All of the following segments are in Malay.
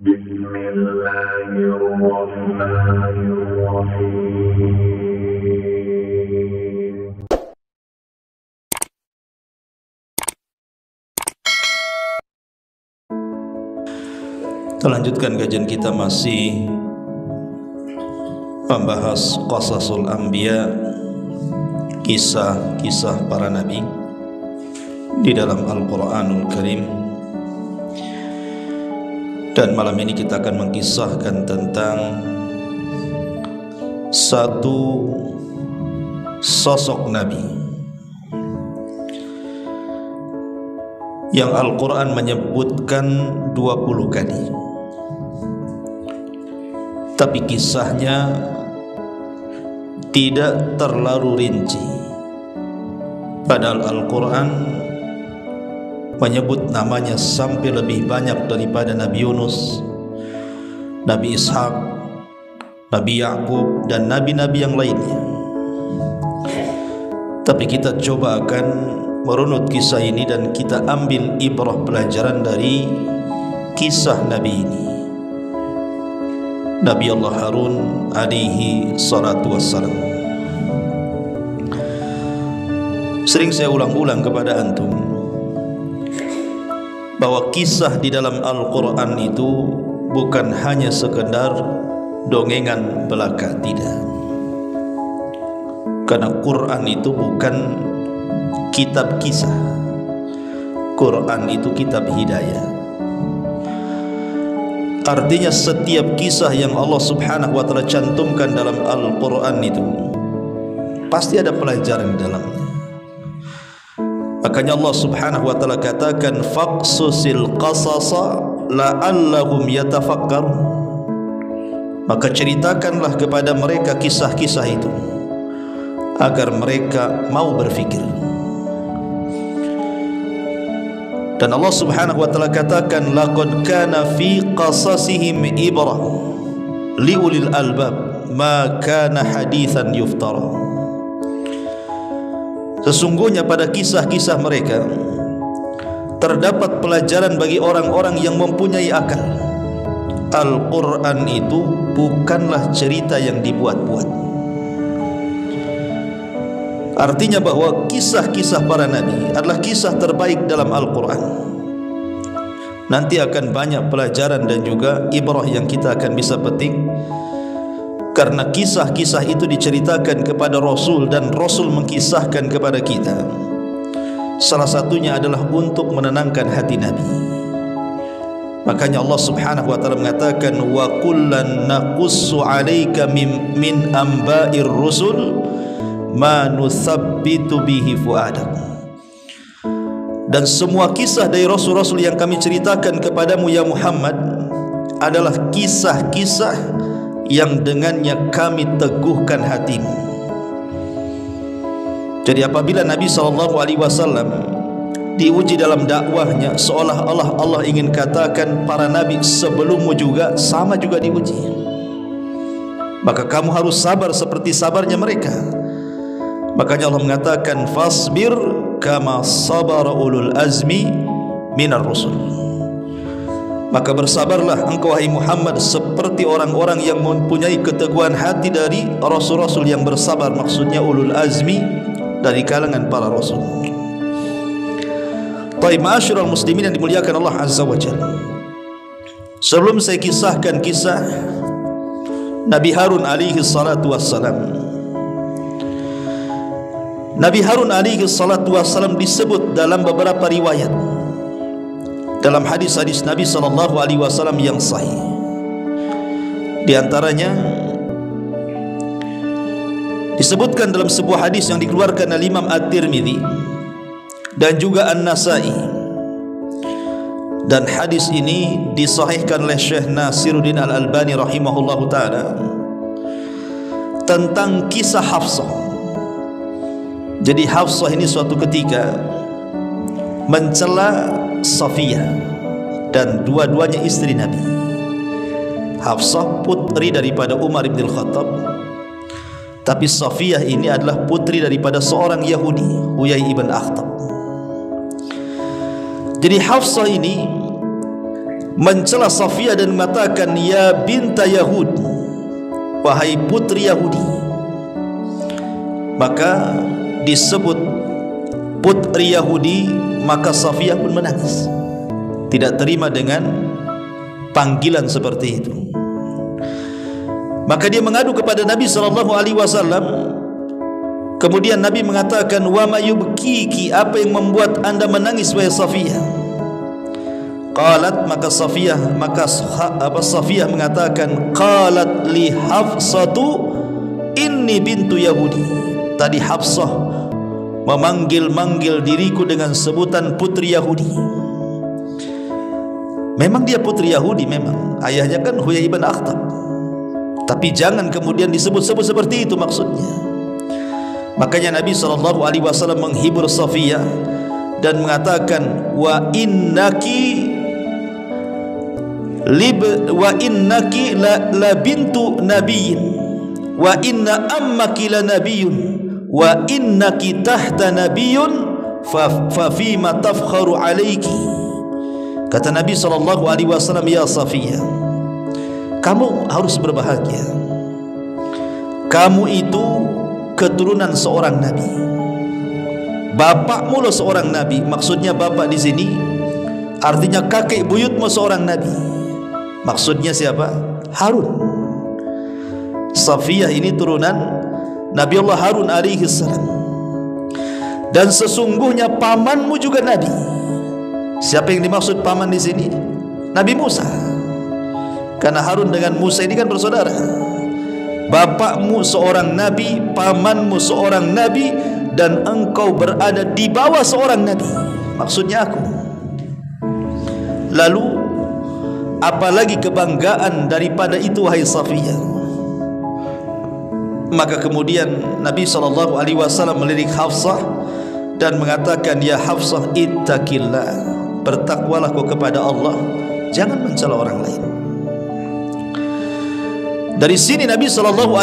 Kita lanjutkan kajian kita, masih membahas qasasul anbiya, kisah-kisah para nabi di dalam Al-Quranul Karim. Dan malam ini kita akan mengkisahkan tentang satu sosok nabi yang Al-Quran menyebutkan 20 kali, tapi kisahnya tidak terlalu rinci. Padahal Al-Quran menyebut namanya sampai lebih banyak daripada Nabi Yunus, Nabi Ishaq, Nabi Ya'qub, dan nabi-nabi yang lainnya. Tapi kita coba akan merunut kisah ini dan kita ambil ibrah pelajaran dari kisah Nabi ini, Nabi Allah Harun alaihi salatu wassalam. Sering saya ulang-ulang kepada antum bahwa kisah di dalam Al-Quran itu bukan hanya sekedar dongengan belaka, tidak. Karena Quran itu bukan kitab kisah, Quran itu kitab hidayah. Artinya setiap kisah yang Allah subhanahu wa ta'ala cantumkan dalam Al-Quran itu pasti ada pelajaran di dalamnya. Makanya Allah subhanahu wa ta'ala katakan faqsusil qasasa la'allahum yatafakkarun. Maka ceritakanlah kepada mereka kisah-kisah itu agar mereka mau berfikir. Dan Allah subhanahu wa ta'ala katakan laqad kana fi qasasihim ibrah liulil albab ma kana hadithan yuftara. Sesungguhnya pada kisah-kisah mereka terdapat pelajaran bagi orang-orang yang mempunyai akal. Al-Quran itu bukanlah cerita yang dibuat-buat. Artinya bahwa kisah-kisah para nabi adalah kisah terbaik dalam Al-Quran. Nanti akan banyak pelajaran dan juga ibrah yang kita akan bisa petik, karena kisah-kisah itu diceritakan kepada Rasul dan Rasul mengkisahkan kepada kita. Salah satunya adalah untuk menenangkan hati Nabi. Makanya Allah subhanahu wa ta'ala mengatakan wa kullan naqussu alayka min amba'ir rusul ma nusabbitu bihi fuadak. Dan semua kisah dari Rasul-Rasul yang kami ceritakan kepadamu ya Muhammad adalah kisah-kisah yang dengannya kami teguhkan hatimu. Jadi apabila Nabi SAW diuji dalam dakwahnya, seolah-olah Allah ingin katakan para nabi sebelummu juga sama juga diuji, maka kamu harus sabar seperti sabarnya mereka. Makanya Allah mengatakan fasbir kama sabara ulul azmi minar rusul. Maka bersabarlah engkau wahai Muhammad seperti orang-orang yang mempunyai keteguhan hati dari rasul-rasul yang bersabar, maksudnya ulul azmi dari kalangan para rasul. Taib ma'asyiral muslimin yang dimuliakan Allah azza wa jalla, sebelum saya kisahkan kisah Nabi Harun alaihi salatu wassalam, Nabi Harun alaihi salatu wassalam disebut dalam beberapa riwayat, dalam hadis-hadis Nabi sallallahu alaihi wasallam yang sahih. Di antaranya disebutkan dalam sebuah hadis yang dikeluarkan oleh Imam At-Tirmidzi dan juga An-Nasa'i, dan hadis ini disahihkan oleh Syekh Nasiruddin Al-Albani rahimahullahu taala, tentang kisah Hafsah. Jadi Hafsah ini suatu ketika mencela Safiyah, dan dua-duanya istri Nabi. Hafsah putri daripada Umar bin Khattab, tapi Safiyah ini adalah putri daripada seorang Yahudi, Huyai ibn Akhtab. Jadi Hafsah ini mencela Safiyah dan mengatakan, ya binta Yahud, wahai putri Yahudi. Maka disebut putri Yahudi, maka Safiyah pun menangis, tidak terima dengan panggilan seperti itu. Maka dia mengadu kepada Nabi SAW. Kemudian Nabi mengatakan, wa ma yubkiki, apa yang membuat anda menangis wahai Safiyah? Qalat, maka Safiyah mengatakan, qalat li Hafsatu inni bintu Yahudi. Tadi Hafsah memanggil diriku dengan sebutan putri Yahudi. Memang dia putri Yahudi, memang ayahnya kan Huyai ibn Akhtab, tapi jangan kemudian disebut-sebut seperti itu maksudnya. Makanya Nabi SAW menghibur Safiyah dan mengatakan, wa innaki la bintu nabiyyin wa inna ammaki la nabiyyun wa innaki tahta nabiyyun fa fima tafkharu alayki. Kata Nabi SAW, ya Safiyah, kamu harus berbahagia, kamu itu keturunan seorang nabi, bapakmu lo seorang nabi. Maksudnya bapak di sini artinya kakek buyutmu seorang nabi. Maksudnya siapa? Harun. Safiyah ini turunan Nabi Allah Harun alaihi salam. Dan sesungguhnya pamanmu juga nabi. Siapa yang dimaksud paman di sini? Nabi Musa. Karena Harun dengan Musa ini kan bersaudara. Bapakmu seorang nabi, pamanmu seorang nabi, dan engkau berada di bawah seorang nabi. Maksudnya aku. Lalu apalagi kebanggaan daripada itu wahai Safiyah? Maka kemudian Nabi SAW melirik Hafsah dan mengatakan, ya Hafsah, ittaqillah, bertakwalah kau kepada Allah, jangan mencela orang lain. Dari sini Nabi SAW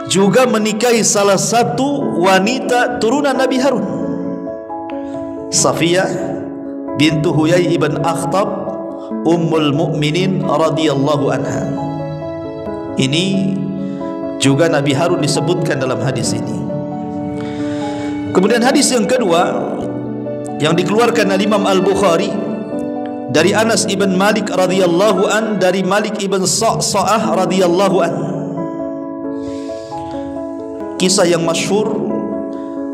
juga menikahi salah satu wanita turunan Nabi Harun, Safiyah bintu Huyai ibn Akhtab Ummul Mukminin radhiyallahu anha. Ini juga Nabi Harun disebutkan dalam hadis ini. Kemudian hadis yang kedua yang dikeluarkan oleh Imam Al-Bukhari dari Anas ibn Malik radhiyallahu an, dari Malik ibn Sa'sa'ah radhiyallahu an. Kisah yang masyhur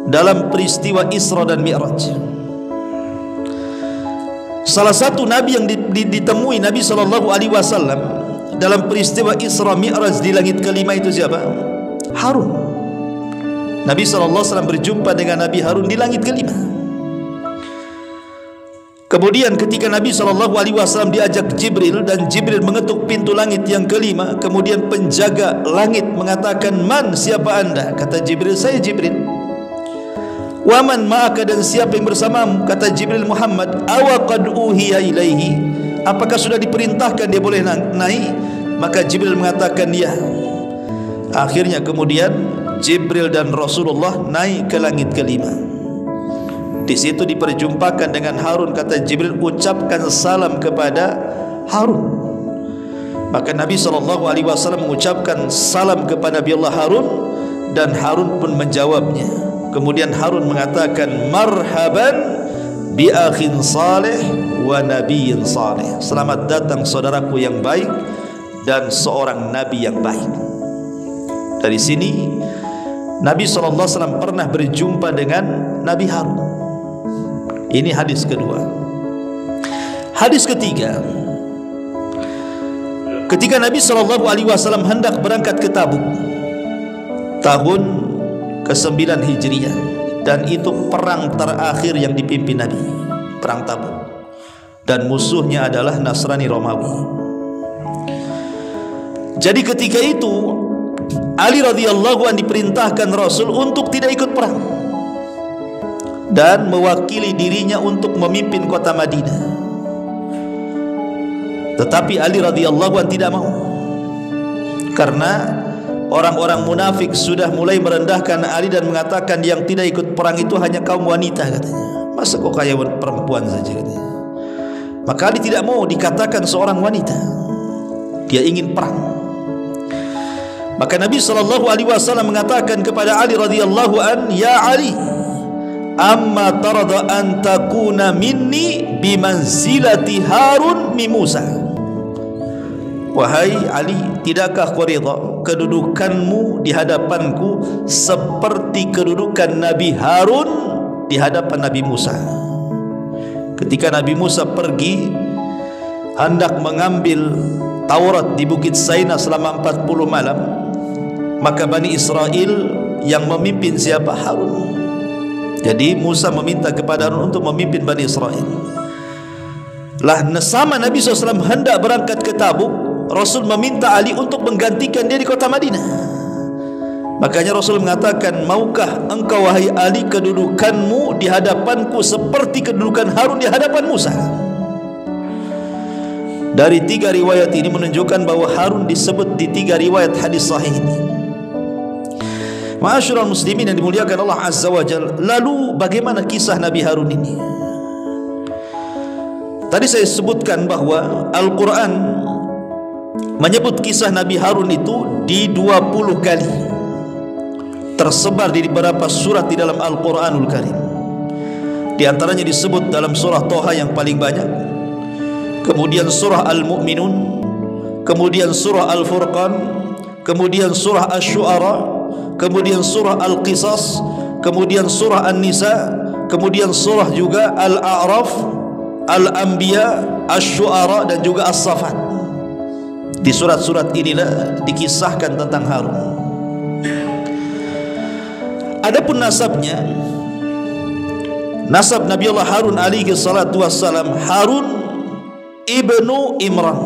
dalam peristiwa Isra dan Mi'raj. Salah satu nabi yang ditemui Nabi SAW dalam peristiwa Isra Mi'raj di langit kelima itu siapa? Harun. Nabi SAW berjumpa dengan Nabi Harun di langit kelima. Kemudian ketika Nabi SAW diajak Jibril dan Jibril mengetuk pintu langit yang kelima, kemudian penjaga langit mengatakan, man, siapa anda? Kata Jibril, saya Jibril. Waman ma'aka, dan siapa yang bersamamu? Kata Jibril, Muhammad. Awaqad uhiya ilaihi, apakah sudah diperintahkan dia boleh naik? Maka Jibril mengatakan ya. Akhirnya kemudian Jibril dan Rasulullah naik ke langit kelima. Di situ diperjumpakan dengan Harun. Kata Jibril, ucapkan salam kepada Harun. Maka Nabi SAW mengucapkan salam kepada Nabi Allah Harun, dan Harun pun menjawabnya. Kemudian Harun mengatakan, marhaban bi akhin salih wa nabiyyin salih, selamat datang saudaraku yang baik dan seorang nabi yang baik. Dari sini Nabi SAW pernah berjumpa dengan Nabi Harun. Ini hadis kedua. Hadis ketiga, ketika Nabi SAW hendak berangkat ke Tabuk tahun ke-9 Hijriah, dan itu perang terakhir yang dipimpin Nabi, perang Tabuk, dan musuhnya adalah Nasrani Romawi. Jadi ketika itu Ali radhiyallahu anhu diperintahkan Rasul untuk tidak ikut perang dan mewakili dirinya untuk memimpin kota Madinah. Tetapi Ali radhiyallahu anhu tidak mau, karena orang-orang munafik sudah mulai merendahkan Ali dan mengatakan yang tidak ikut perang itu hanya kaum wanita, katanya. Masa kok kayak perempuan saja, katanya. Maka Ali tidak mau dikatakan seorang wanita. Dia ingin perang. Maka Nabi SAW mengatakan kepada Ali radhiyallahu an, "Ya Ali, amma tarada an takuna minni bimanzilati Harun min Musa." Wahai Ali, tidakkah kau rida kedudukanmu di hadapanku seperti kedudukan Nabi Harun di hadapan Nabi Musa? Ketika Nabi Musa pergi hendak mengambil Taurat di Bukit Saina selama 40 malam, maka Bani Israel yang memimpin siapa? Harun. Jadi Musa meminta kepada Harun untuk memimpin Bani Israel. Lah sama Nabi SAW hendak berangkat ke Tabuk, Rasul meminta Ali untuk menggantikan dia di kota Madinah. Makanya Rasul mengatakan, "Maukah engkau wahai Ali kedudukanmu di hadapanku seperti kedudukan Harun di hadapan Musa?" Dari 3 riwayat ini menunjukkan bahwa Harun disebut di 3 riwayat hadis sahih ini. Ma'asyiral muslimin yang dimuliakan Allah Azza wa Jalla, lalu bagaimana kisah Nabi Harun ini? Tadi saya sebutkan bahwa Al-Quran menyebut kisah Nabi Harun itu di 20 kali, tersebar di beberapa surat di dalam Al-Quranul Karim. Di antaranya disebut dalam surah Toha yang paling banyak, kemudian surah Al-Mu'minun, kemudian surah Al-Furqan, kemudian surah Asy-Syu'ara, kemudian surah Al-Qisas, kemudian surah An-Nisa, kemudian surah juga Al-A'raf, Al-Anbiya, Asy-Syu'ara dan juga As-Saffat. Di surat-surat inilah dikisahkan tentang Harun. Adapun nasabnya, nasab Nabi Allah Harun alaihi salatu wassalam, Harun ibnu Imran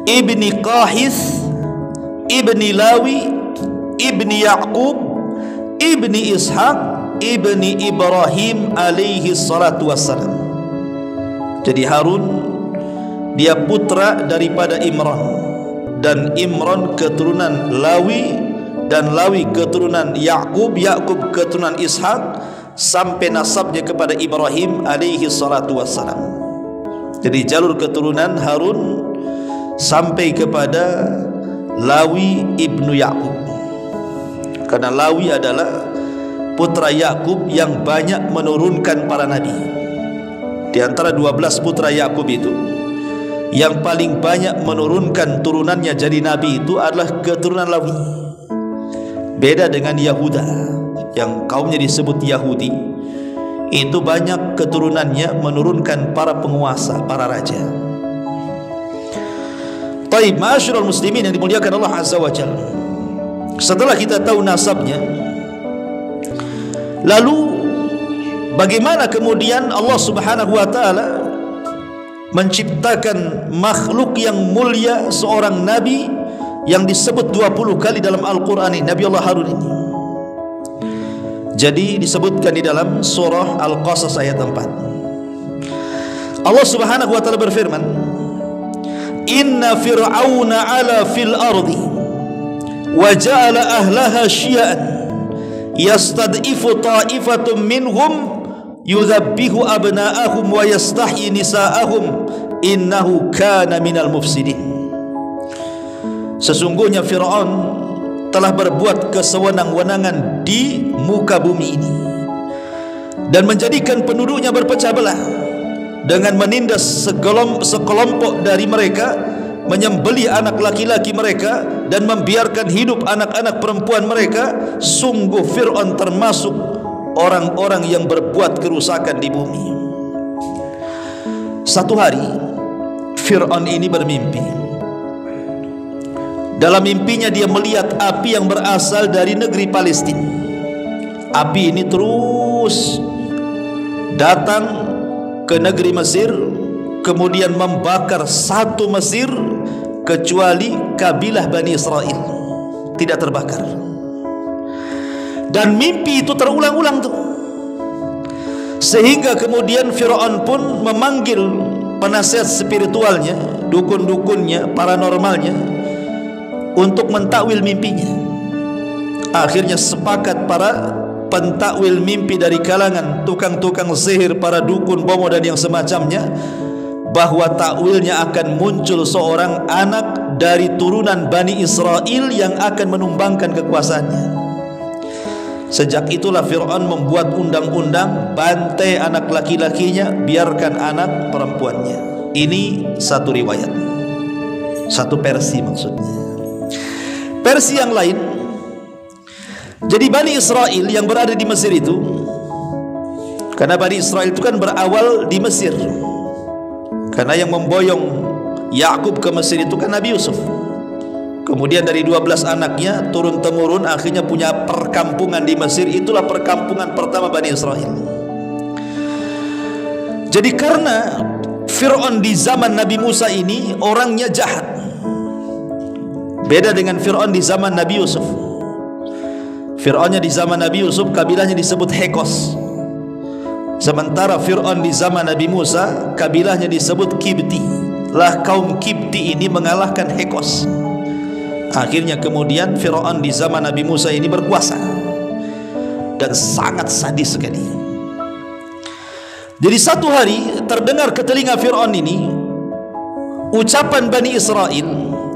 ibni Qahis ibni Lawi ibni Ya'qub ibni Ishaq ibni Ibrahim alaihi salatu wassalam. Jadi Harun dia putra daripada Imran, dan Imran keturunan Lawi, dan Lawi keturunan Ya'qub, Ya'qub keturunan Ishaq, sampai nasabnya kepada Ibrahim alaihi salatu wassalam. Jadi jalur keturunan Harun sampai kepada Lawi ibnu Ya'qub, karena Lawi adalah putra Ya'qub yang banyak menurunkan para nabi. Di antara 12 putra Ya'qub itu, yang paling banyak menurunkan turunannya jadi nabi itu adalah keturunan Lawi. Beda dengan Yahuda yang kaumnya disebut Yahudi, itu banyak keturunannya menurunkan para penguasa, para raja. Taib, ma'asyiral muslimin yang dimuliakan Allah Azza wa Jalla, setelah kita tahu nasabnya, lalu bagaimana kemudian Allah Subhanahu wa taala menciptakan makhluk yang mulia, seorang nabi yang disebut 20 kali dalam Al-Quran ini, Nabi Allah Harun ini. Jadi disebutkan di dalam surah Al-Qasas ayat 4. Allah Subhanahu wa taala berfirman, "Inna fir'auna 'ala fil ardi wa ja'ala ahlaha syi'an yastad'ifu ta'ifatum minhum yudhabbihu abna'ahum wa yastahyi nisa'ahum innahu kana minal mufsidin." Sesungguhnya Fir'aun telah berbuat kesewenang-wenangan di muka bumi ini dan menjadikan penduduknya berpecah belah dengan menindas sekelompok dari mereka, menyembelih anak laki-laki mereka dan membiarkan hidup anak-anak perempuan mereka. Sungguh Fir'aun termasuk orang-orang yang berbuat kerusakan di bumi. Satu hari Fir'aun ini bermimpi. Dalam mimpinya dia melihat api yang berasal dari negeri Palestina. Api ini terus datang ke negeri Mesir, kemudian membakar satu Mesir kecuali kabilah Bani Israel tidak terbakar. Dan mimpi itu terulang-ulang tuh, sehingga kemudian Fir'aun pun memanggil penasihat spiritualnya, dukun-dukunnya, paranormalnya, untuk mentakwil mimpinya. Akhirnya sepakat para pentakwil mimpi dari kalangan tukang-tukang sihir, para dukun, bomo dan yang semacamnya, bahwa takwilnya akan muncul seorang anak dari turunan Bani Israel yang akan menumbangkan kekuasaannya. Sejak itulah Fir'aun membuat undang-undang, bantai anak laki-lakinya, biarkan anak perempuannya. Ini satu riwayat, satu versi maksudnya. Versi yang lain, jadi Bani Israel yang berada di Mesir itu, karena Bani Israel itu kan berawal di Mesir, karena yang memboyong Yakub ke Mesir itu kan Nabi Yusuf. Kemudian dari 12 anaknya turun-temurun akhirnya punya perkampungan di Mesir. Itulah perkampungan pertama Bani Israel. Jadi karena Fir'aun di zaman Nabi Musa ini orangnya jahat, beda dengan Fir'aun di zaman Nabi Yusuf. Fir'aunnya di zaman Nabi Yusuf kabilahnya disebut Hekos, sementara Fir'aun di zaman Nabi Musa kabilahnya disebut Kibti. Lah kaum Kibti ini mengalahkan Hekos. Akhirnya kemudian Fir'aun di zaman Nabi Musa ini berkuasa dan sangat sadis sekali. Jadi satu hari terdengar ke telinga Fir'aun ini ucapan Bani Israel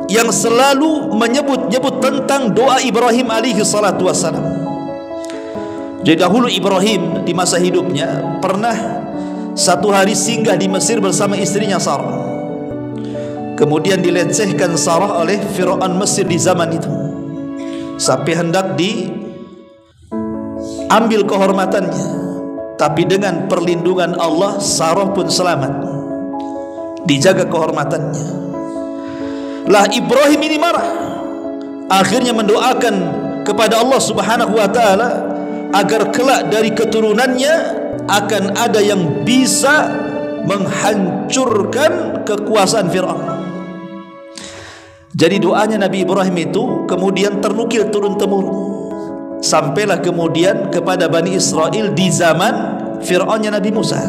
yang selalu menyebut-nyebut tentang doa Ibrahim alaihi salatu wassalam. Jadi dahulu Ibrahim di masa hidupnya pernah satu hari singgah di Mesir bersama istrinya Sarah. Kemudian dilecehkan Sarah oleh Fir'aun Mesir di zaman itu, sampai hendak diambil kehormatannya. Tapi dengan perlindungan Allah, Sarah pun selamat, dijaga kehormatannya. Lah Ibrahim ini marah, akhirnya mendoakan kepada Allah Subhanahu wa ta'ala agar kelak dari keturunannya akan ada yang bisa menghancurkan kekuasaan Fir'aun. Jadi doanya Nabi Ibrahim itu kemudian ternukil turun-temurun, sampailah kemudian kepada Bani Israel di zaman Fir'aunnya Nabi Musa.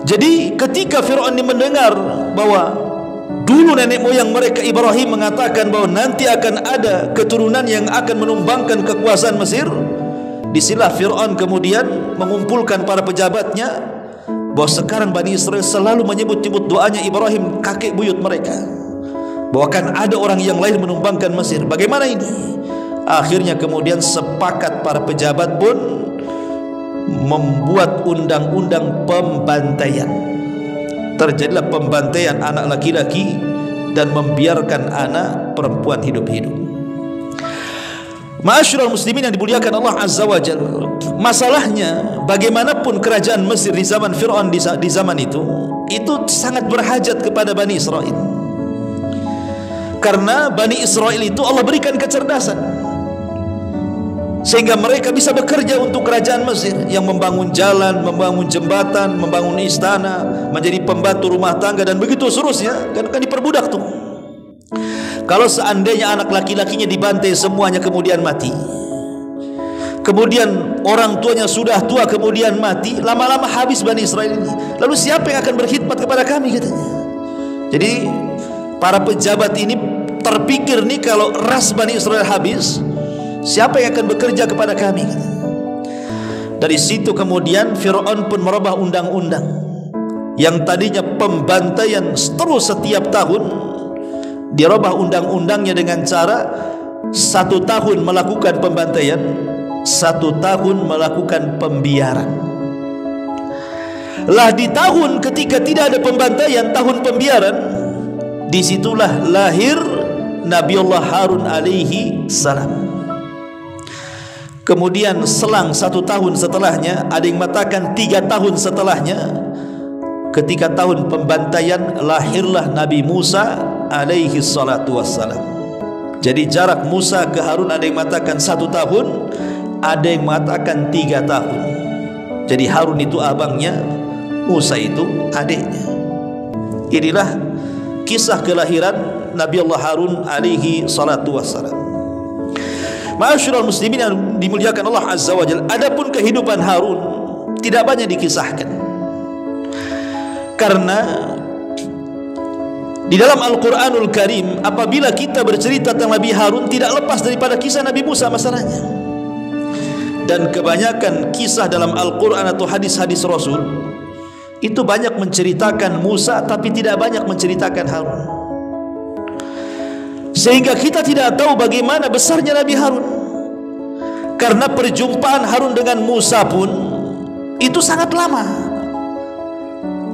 Jadi ketika Fir'aun ini mendengar bahwa dulu nenek moyang mereka Ibrahim mengatakan bahwa nanti akan ada keturunan yang akan menumbangkan kekuasaan Mesir, disinilah Fir'aun kemudian mengumpulkan para pejabatnya bahwa sekarang Bani Israel selalu menyebut-nyebut doanya Ibrahim kakek buyut mereka, bahwa akan ada orang yang lain menumbangkan Mesir. Bagaimana ini? Akhirnya kemudian sepakat para pejabat pun membuat undang-undang pembantaian. Terjadilah pembantaian anak laki-laki dan membiarkan anak perempuan hidup-hidup. Ma'asyiral muslimin yang dimuliakan Allah Azza wa Jalla, masalahnya bagaimanapun kerajaan Mesir di zaman Fir'aun di zaman itu sangat berhajat kepada Bani Israel. Karena Bani Israel itu Allah berikan kecerdasan sehingga mereka bisa bekerja untuk kerajaan Mesir, yang membangun jalan, membangun jembatan, membangun istana, menjadi pembantu rumah tangga dan begitu seterusnya. Kan diperbudak tuh. Kalau seandainya anak laki-lakinya dibantai semuanya kemudian mati, kemudian orang tuanya sudah tua kemudian mati, lama-lama habis Bani Israel ini. Lalu siapa yang akan berkhidmat kepada kami, katanya. Jadi para pejabat ini terpikir nih, kalau ras Bani Israel habis, siapa yang akan bekerja kepada kami, katanya. Dari situ kemudian Fir'aun pun merubah undang-undang yang tadinya pembantaian terus setiap tahun, dirubah undang-undangnya dengan cara 1 tahun melakukan pembantaian, 1 tahun melakukan pembiaran. Lah di tahun ketika tidak ada pembantaian, tahun pembiaran, disitulah lahir Nabiullah Harun alaihi salam. Kemudian selang 1 tahun setelahnya, ada yang mengatakan 3 tahun setelahnya, ketika tahun pembantaian, lahirlah Nabi Musa alaihi salatu wassalam. Jadi jarak Musa ke Harun ada yang mengatakan 1 tahun, ada yang mengatakan 3 tahun. Jadi Harun itu abangnya, Musa itu adiknya. Inilah kisah kelahiran Nabi Allah Harun alaihi salatu wassalam. Ma'asyiral muslimin yang dimuliakan Allah Azza wa Jalla, adapun kehidupan Harun tidak banyak dikisahkan, karena di dalam Al-Quranul Karim apabila kita bercerita tentang Nabi Harun tidak lepas daripada kisah Nabi Musa masalahnya. Dan kebanyakan kisah dalam Al-Quran atau hadis-hadis Rasul itu banyak menceritakan Musa, tapi tidak banyak menceritakan Harun. Sehingga kita tidak tahu bagaimana besarnya Nabi Harun. Karena perjumpaan Harun dengan Musa pun itu sangat lama,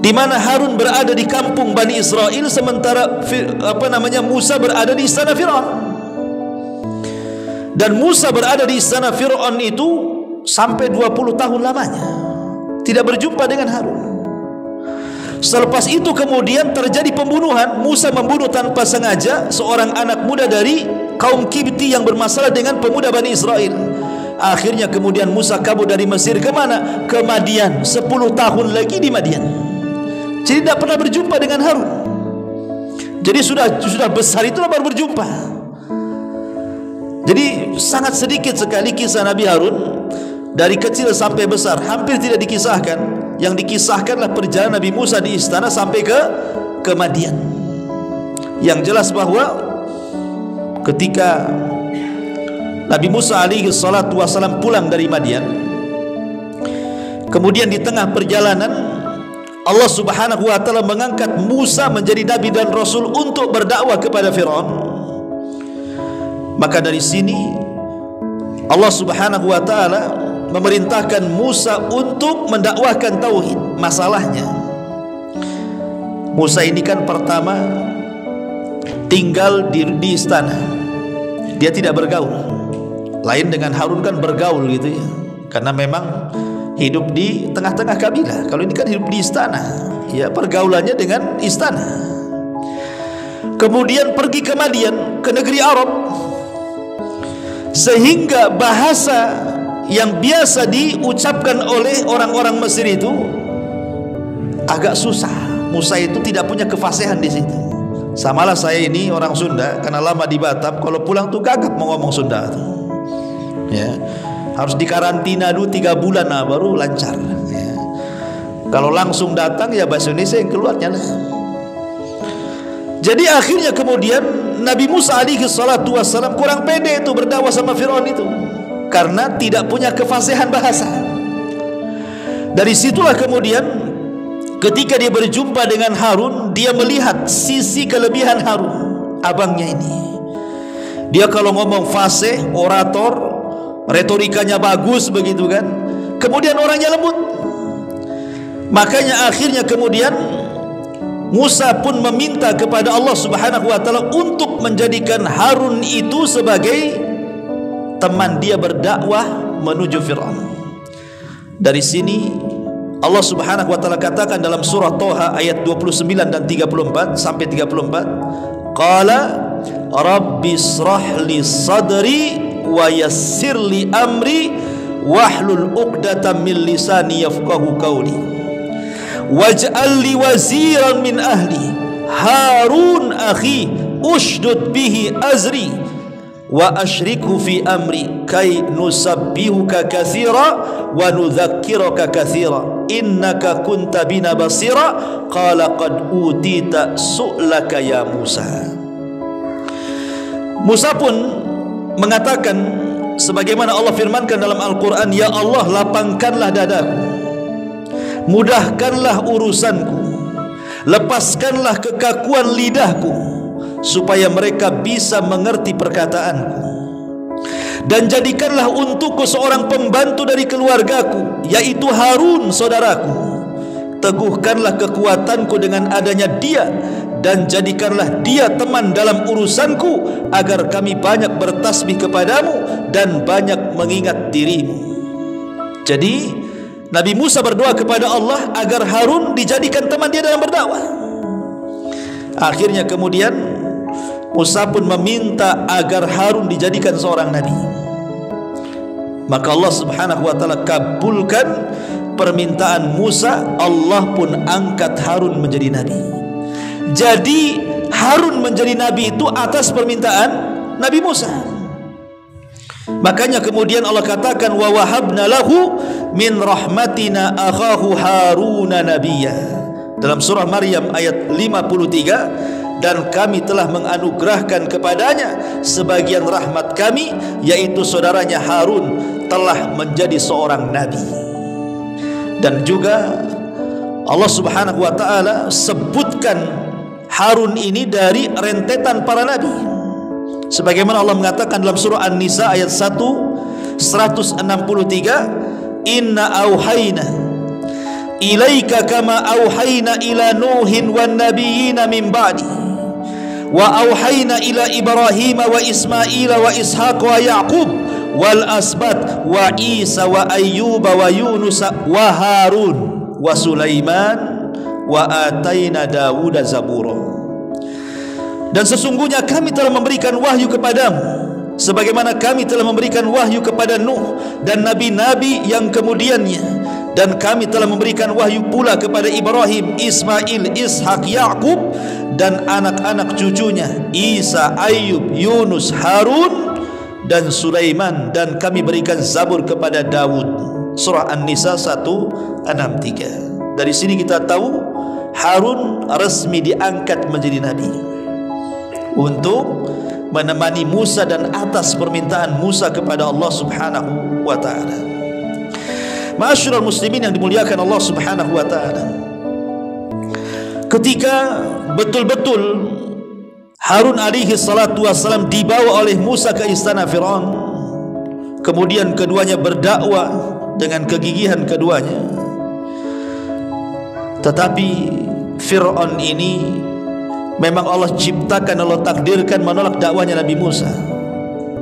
di mana Harun berada di kampung Bani Israel, sementara Musa berada di istana Fir'aun. Dan Musa berada di istana Fir'aun itu sampai 20 tahun lamanya, tidak berjumpa dengan Harun. Selepas itu kemudian terjadi pembunuhan. Musa membunuh tanpa sengaja seorang anak muda dari kaum Kibti yang bermasalah dengan pemuda Bani Israel. Akhirnya kemudian Musa kabur dari Mesir ke mana? Ke Madian. 10 tahun lagi di Madian. Jadi tidak pernah berjumpa dengan Harun. Jadi sudah besar itulah baru berjumpa. Jadi sangat sedikit sekali kisah Nabi Harun. Dari kecil sampai besar hampir tidak dikisahkan. Yang dikisahkanlah perjalanan Nabi Musa di istana sampai ke Madian. Yang jelas bahwa ketika Nabi Musa alaihi salatu wasalam pulang dari Madian, kemudian di tengah perjalanan Allah subhanahu wa ta'ala mengangkat Musa menjadi Nabi dan Rasul untuk berdakwah kepada Fir'aun. Maka dari sini Allah subhanahu wa ta'ala memerintahkan Musa untuk mendakwahkan tauhid. Masalahnya Musa ini kan pertama tinggal di istana, dia tidak bergaul. Lain dengan Harun kan bergaul gitu ya, karena memang hidup di tengah-tengah kabilah. Kalau ini kan hidup di istana, ya pergaulannya dengan istana. Kemudian pergi ke Madian, ke negeri Arab, sehingga bahasa yang biasa diucapkan oleh orang-orang Mesir itu agak susah. Musa itu tidak punya kefasihan di situ. Samalah saya ini orang Sunda, karena lama di Batam, kalau pulang tuh gagap mau ngomong Sunda tuh. Ya, harus dikarantina dulu 3 bulan baru lancar ya. Kalau langsung datang ya bahasa Indonesia yang keluarnya lah. Jadi akhirnya kemudian Nabi Musa alaihi salatu wassalam kurang pede itu berdakwah sama Fir'aun itu, karena tidak punya kefasihan bahasa. Dari situlah kemudian ketika dia berjumpa dengan Harun, dia melihat sisi kelebihan Harun, abangnya ini. Dia kalau ngomong fasih, orator, retorikanya bagus begitu kan. Kemudian orangnya lembut. Makanya akhirnya kemudian Musa pun meminta kepada Allah subhanahu wa ta'ala untuk menjadikan Harun itu sebagai teman dia berdakwah menuju Fir'aun. Dari sini Allah subhanahu wa ta'ala katakan dalam surah Toha ayat 29 dan 34 sampai 34, Qala Rabbi srah li sadri wa yassir li amri wahlul uqdatam min lisani yafqahu qawli waj'al li waziran min ahli Harun akhi ushdud bihi azri wa ashrikhu fi amri kay nusabbihuka katsira wa nudzakkiraka katsira innaka kunta bina basira qala qad utita su'laka ya Musa. Musa pun mengatakan sebagaimana Allah firmankan dalam Al-Quran, ya Allah lapangkanlah dadaku, mudahkanlah urusanku, lepaskanlah kekakuan lidahku, supaya mereka bisa mengerti perkataanku, dan jadikanlah untukku seorang pembantu dari keluargaku, yaitu Harun saudaraku. Teguhkanlah kekuatanku dengan adanya dia, dan jadikanlah dia teman dalam urusanku, agar kami banyak bertasbih kepadamu dan banyak mengingat dirimu. Jadi Nabi Musa berdoa kepada Allah agar Harun dijadikan teman dia dalam berdakwah. Akhirnya kemudian Musa pun meminta agar Harun dijadikan seorang nabi. Maka Allah subhanahu wa ta'ala kabulkan permintaan Musa. Allah pun angkat Harun menjadi nabi. Jadi Harun menjadi nabi itu atas permintaan Nabi Musa. Makanya kemudian Allah katakan wa wahabna lahu min rahmatina akhahu Haruna nabiyya dalam surah Maryam ayat 53, dan kami telah menganugerahkan kepadanya sebagian rahmat kami, yaitu saudaranya Harun, telah menjadi seorang nabi. Dan juga Allah Subhanahu wa taala sebutkan Harun ini dari rentetan para nabi. Sebagaimana Allah mengatakan dalam surah An-Nisa ayat 163, "Inna auhayna ilaika kama auhayna ila Nuhin wan nabiyina min ba'di wa auhayna ila Ibrahim wa Ismail wa Ishaq wa Yaqub wal asbat wa Isa wa Ayyub wa Yunus wa Harun wa Sulaiman wa atayna Dawuda zabura." Dan sesungguhnya kami telah memberikan wahyu kepadamu sebagaimana kami telah memberikan wahyu kepada Nuh dan nabi-nabi yang kemudiannya, dan kami telah memberikan wahyu pula kepada Ibrahim, Ismail, Ishak, Yaqub dan anak-anak cucunya Isa, Ayyub, Yunus, Harun dan Sulaiman, dan kami berikan Zabur kepada Dawud. Surah An-Nisa 163. Dari sini kita tahu Harun resmi diangkat menjadi nabi untuk menemani Musa dan atas permintaan Musa kepada Allah Subhanahu wa taala. Ma'asyiral muslimin yang dimuliakan Allah Subhanahu wa taala, ketika betul-betul Harun alaihi salatu wassalam dibawa oleh Musa ke istana Firaun, kemudian keduanya berdakwah dengan kegigihan keduanya, tetapi Firaun ini memang Allah ciptakan, Allah takdirkan menolak dakwanya Nabi Musa.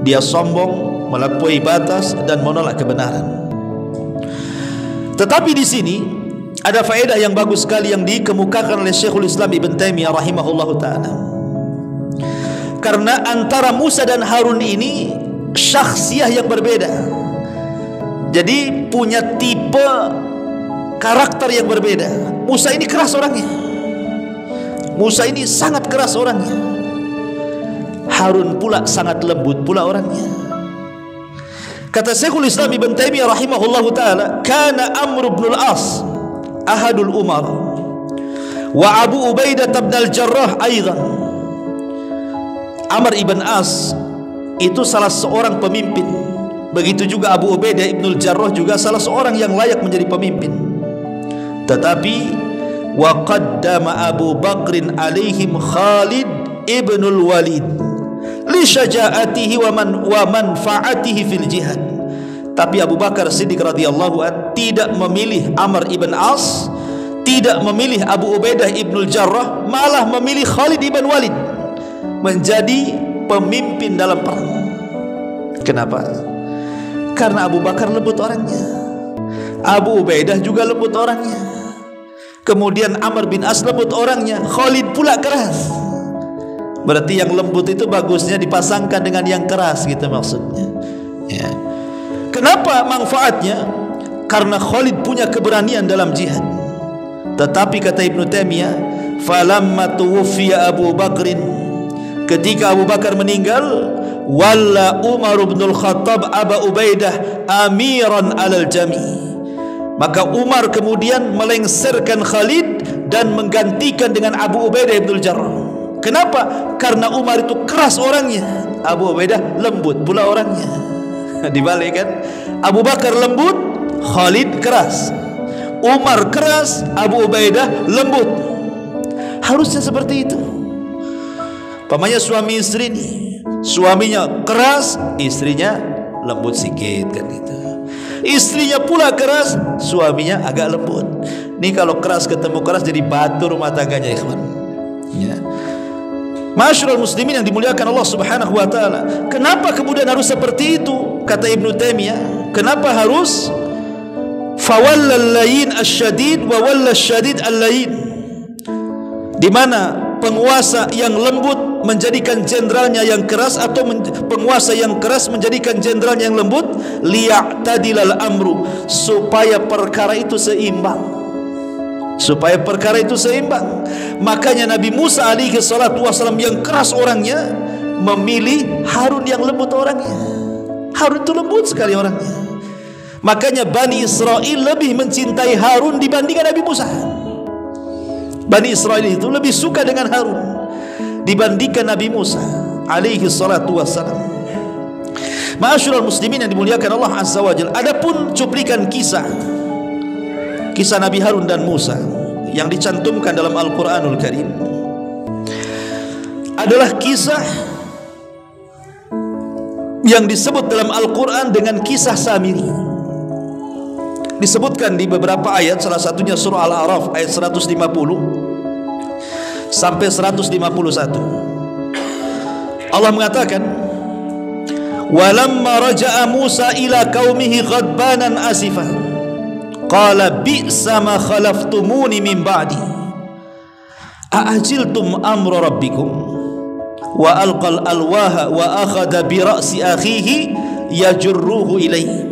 Dia sombong, melampaui batas dan menolak kebenaran. Tetapi di sini ada faedah yang bagus sekali yang dikemukakan oleh Syekhul Islam Ibn Taimiyah rahimahullahu taala. Karena antara Musa dan Harun ini syakhsiyah yang berbeda. Jadi punya tipe karakter yang berbeda. Musa ini keras orangnya. Musa ini sangat keras orangnya. Harun pula sangat lembut pula orangnya. Kata Syekhul Islam Ibn Taimiyah rahimahullahu taala, "Kana Amr ibn al-As ahadul Umar wa Abu Ubaidah ibn al-Jarrah aidan." Amr ibn As itu salah seorang pemimpin. Begitu juga Abu Ubaidah ibn al-Jarrah juga salah seorang yang layak menjadi pemimpin. Tetapi wa qaddama Abu Bakrin alaihim Khalid ibn al-Walid li syaja'atihi wa manfa'atihi fil jihad. Tapi Abu Bakar Siddiq radhiyallahu an tidak memilih Amr ibn As, tidak memilih Abu Ubaidah ibn al-Jarrah, malah memilih Khalid ibn Walid menjadi pemimpin dalam perang. Kenapa? Karena Abu Bakar lembut orangnya, Abu Ubaidah juga lembut orangnya, kemudian Amr bin As lembut orangnya, Khalid pula keras. Berarti yang lembut itu bagusnya dipasangkan dengan yang keras gitu maksudnya ya. Kenapa manfaatnya? Karena Khalid punya keberanian dalam jihad. Tetapi kata Ibn Taimiyah, falamma tuwfiya Abu Bakrin, ketika Abu Bakar meninggal, walla Umar bin al-Khattab Abu Ubaidah amiran alal jami', maka Umar kemudian melengsarkan Khalid dan menggantikan dengan Abu Ubaidah ibn al-Jarrah. Kenapa? Karena Umar itu keras orangnya, Abu Ubaidah lembut pula orangnya. Dibalik kan? Abu Bakar lembut, Khalid keras. Umar keras, Abu Ubaidah lembut. Harusnya seperti itu. Pamannya suami istri nih, suaminya keras, istrinya lembut sedikit kan gitu. Istrinya pula keras, suaminya agak lembut. Ini kalau keras ketemu keras jadi batu rumah tangganya, ikhwan. Ya. Ma'asyiral muslimin yang dimuliakan Allah Subhanahu wa taala. Kenapa kemudian harus seperti itu? Kata Ibnu Taimiyah, kenapa harus fawallal layyin asyadid wa wallal syadid al-layyin? Di mana penguasa yang lembut menjadikan jenderalnya yang keras, atau penguasa yang keras menjadikan jenderalnya yang lembut, liya'tadilal amru, supaya perkara itu seimbang. Supaya perkara itu seimbang. Makanya Nabi Musa alaihi salatu wasallam yang keras orangnya memilih Harun yang lembut orangnya. Harun itu lembut sekali orangnya. Makanya Bani Israel lebih mencintai Harun dibandingkan Nabi Musa. Bani Israel itu lebih suka dengan Harun dibandingkan Nabi Musa alaihi salatu wassalam. Ma'asyiral muslimin yang dimuliakan Allah Azza wa Jalla, adapun cuplikan kisah Nabi Harun dan Musa yang dicantumkan dalam Al-Qur'anul Karim adalah kisah yang disebut dalam Al-Quran dengan kisah Samiri. Disebutkan di beberapa ayat, salah satunya surah Al-A'raf ayat 150 sampai 151. Allah mengatakan, walamma raja'a Musa ila qaumihi ghadbanan asifan qala bi'sa ma khalaftumuni min ba'di a'ajiltum amra rabbikum wa alqal alwaha wa akhadha bi ra'si akhihi yajurruhu ilayhi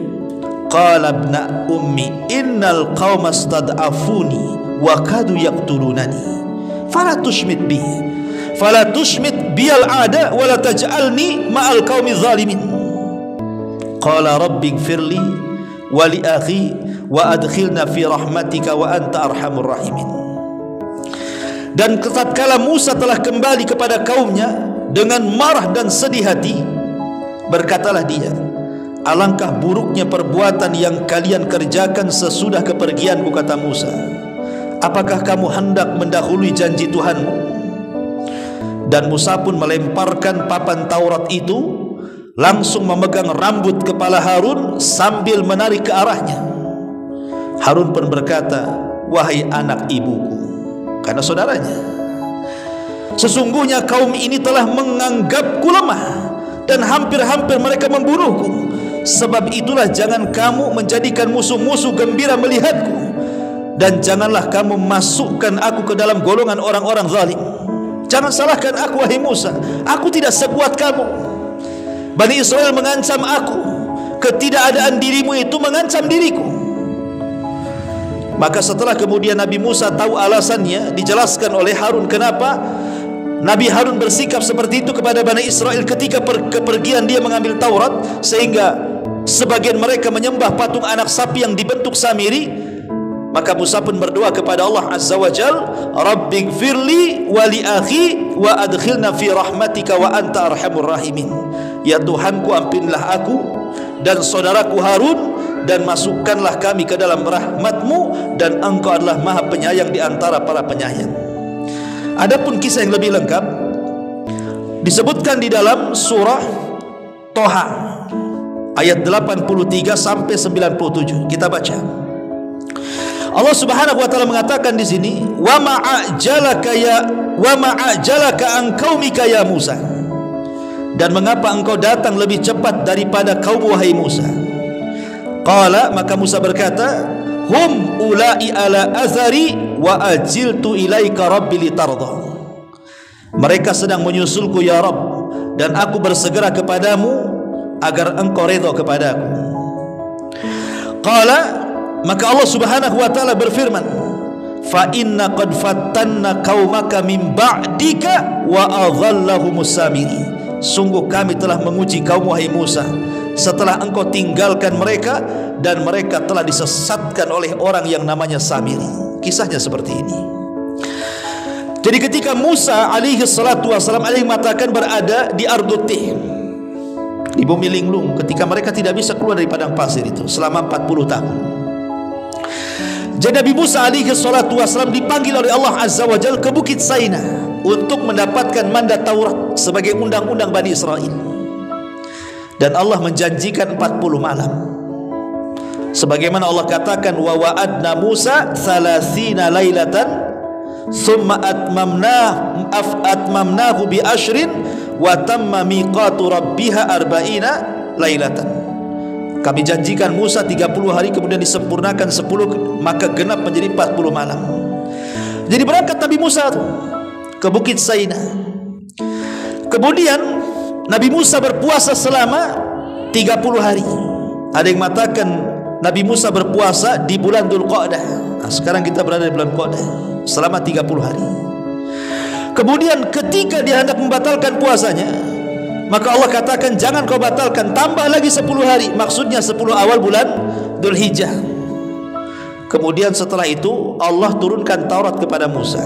qala ibna ummi innal qauma istad'afuni wa kadu yaqtulunani fala tushmit biyal ada wa la taj'alni ma'al qaumi zalimin qala rabbighfirli wa li akhi wa adkhilna fi rahmatika wa anta arhamur rahimin. Dan tatkala Musa telah kembali kepada kaumnya dengan marah dan sedih hati, berkatalah dia, alangkah buruknya perbuatan yang kalian kerjakan sesudah kepergianku, kata Musa. Apakah kamu hendak mendahului janji Tuhanmu? Dan Musa pun melemparkan papan Taurat itu, langsung memegang rambut kepala Harun sambil menarik ke arahnya. Harun pun berkata, wahai anak ibuku, karena saudaranya, sesungguhnya kaum ini telah menganggapku lemah dan hampir-hampir mereka membunuhku. Sebab itulah jangan kamu menjadikan musuh-musuh gembira melihatku, dan janganlah kamu masukkan aku ke dalam golongan orang-orang zalim. Jangan salahkan aku, wahai Musa, aku tidak sekuat kamu. Bani Israel mengancam aku, ketidakadaan dirimu itu mengancam diriku. Maka setelah kemudian Nabi Musa tahu alasannya, dijelaskan oleh Harun kenapa Nabi Harun bersikap seperti itu kepada Bani Israel ketika kepergian dia mengambil Taurat, sehingga sebagian mereka menyembah patung anak sapi yang dibentuk Samiri. Maka Musa pun berdoa kepada Allah Azza wa Jal, Rabbighfirli wa li akhi wa adkhilna fi rahmatika wa anta arhamur rahimin. Ya Tuhanku, ampunilah aku dan saudaraku Harun, dan masukkanlah kami ke dalam rahmatmu, dan engkau adalah maha penyayang di antara para penyayang. Adapun kisah yang lebih lengkap disebutkan di dalam surah Toha ayat 83 sampai 97. Kita baca. Allah Subhanahu wa taala mengatakan di sini, wa ma'ajalaka an qaumika ya Musa. Dan mengapa engkau datang lebih cepat daripada kaum, wahai Musa? Qala, maka Musa berkata, hum ulai ala azari wa ajiltu ilaika rabbi litarda. Mereka sedang menyusulku ya Rabb, dan aku bersegera kepadamu agar engkau redha kepadaku. Qala, maka Allah Subhanahu wa taala berfirman, fa inna qad fattanna qaumaka min ba'dika wa adhallahumus samiri. Sungguh kami telah menguji kaum, wahai Musa, setelah engkau tinggalkan mereka, dan mereka telah disesatkan oleh orang yang namanya Samiri. Kisahnya seperti ini. Jadi ketika Musa alaihi salatu wasalam mengatakan berada di Ardutih, di bumi linglung, ketika mereka tidak bisa keluar dari padang pasir itu selama 40 tahun. Jadi Nabi Musa alaihi salatu wasallam dipanggil oleh Allah Azza wa Jalla ke Bukit Saina untuk mendapatkan mandat Taurat sebagai undang-undang Bani Israel. Dan Allah menjanjikan 40 malam. Sebagaimana Allah katakan, wa wa'adna Musa 30 lailatan thumma atmamnahu bi ashrin wa tamma miqatu rabbiha 40 lailatan. Kami janjikan Musa 30 hari, kemudian disempurnakan 10, maka genap menjadi 40 malam. Jadi berangkat Nabi Musa ke Bukit Saina. Kemudian Nabi Musa berpuasa selama 30 hari. Ada yang mengatakan Nabi Musa berpuasa di bulan Dzulqa'dah. Nah, sekarang kita berada di bulan Qa'dah selama 30 hari. Kemudian ketika dia hendak membatalkan puasanya, maka Allah katakan, jangan kau batalkan, tambah lagi 10 hari. Maksudnya 10 awal bulan Dzulhijjah. Kemudian setelah itu Allah turunkan Taurat kepada Musa.